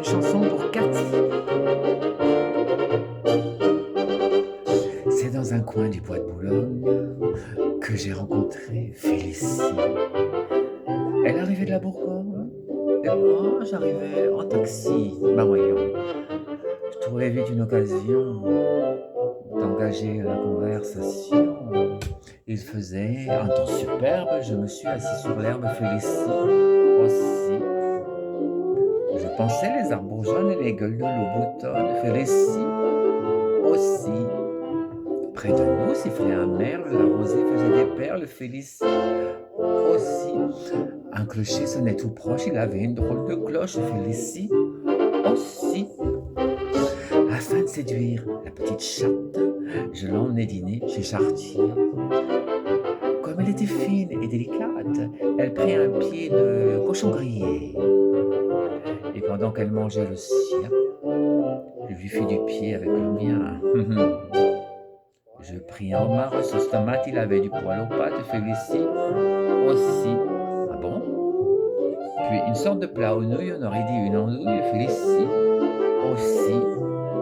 une chanson pour Cathy. C'est dans un coin du bois de Boulogne que j'ai rencontré Félicie. Elle arrivait de la Bourgogne et moi j'arrivais en taxi. Bah voyons, je trouvais vite une occasion d'engager la conversation. Il faisait un temps superbe, je me suis assis sur l'herbe. Félicie aussi. Je pensais les arbres jaunes et les gueules de l'eau boutonne. Félicie aussi. Près de nous sifflait un merle, la rosée faisait des perles. Félicie aussi. Un clocher sonnait tout proche, il avait une drôle de cloche. Félicie aussi. Afin de séduire la petite chatte, je l'emmenai dîner chez Chartier. Comme elle était fine et délicate, elle prit un pied de cochon grillé. Et pendant qu'elle mangeait le sien, je lui fis du pied avec le mien. Je pris en main sauce tomate, il avait du poil aux pattes. Félicie aussi. Ah bon? Puis une sorte de plat aux nouilles, on aurait dit une andouille. Félicie aussi.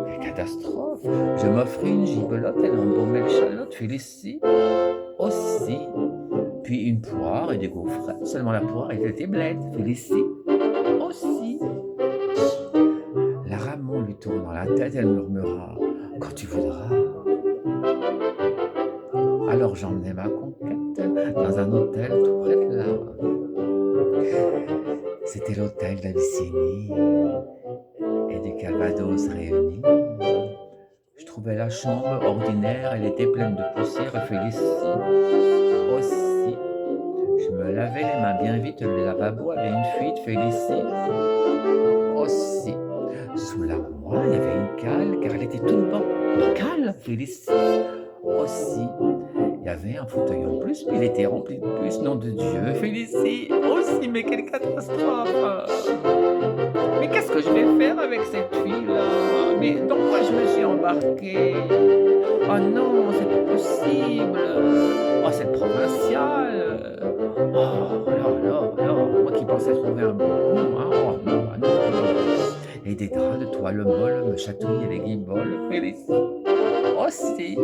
Quelle catastrophe! Je m'offris une gibelotte, elle embaumait l'échalote. Félicie aussi. Puis une poire et des gaufrettes, seulement la poire était blette. Félicie aussi. La Ramon lui tourne dans la tête, elle murmura « Quand tu voudras ». Alors j'emmenai ma conquête dans un hôtel tout près de là. C'était l'hôtel d'Abyssinie et du Calvados réunis. Je trouvais la chambre ordinaire, elle était pleine de poussière. Félicie aussi. Je me lavais les mains bien vite, le lavabo avait une fuite. Félicie aussi. Sous l'armoire, il y avait une cale, car elle était toute bonne. Cale, Félicie aussi. Il y avait un fauteuil en plus, mais il était rempli de puces, nom de Dieu. Félicie aussi, mais quelle catastrophe! Mais qu'est-ce que je vais faire avec cette fille-là? Mais dans quoi je me suis embarquée? Oh non, c'est pas possible! Oh, cette provinciale! Oh là là là! Moi qui pensais trouver un bon coup, hein? Oh non, ah non, non. Et des draps de toile molle me chatouillaient les guibolles. Félicie aussi.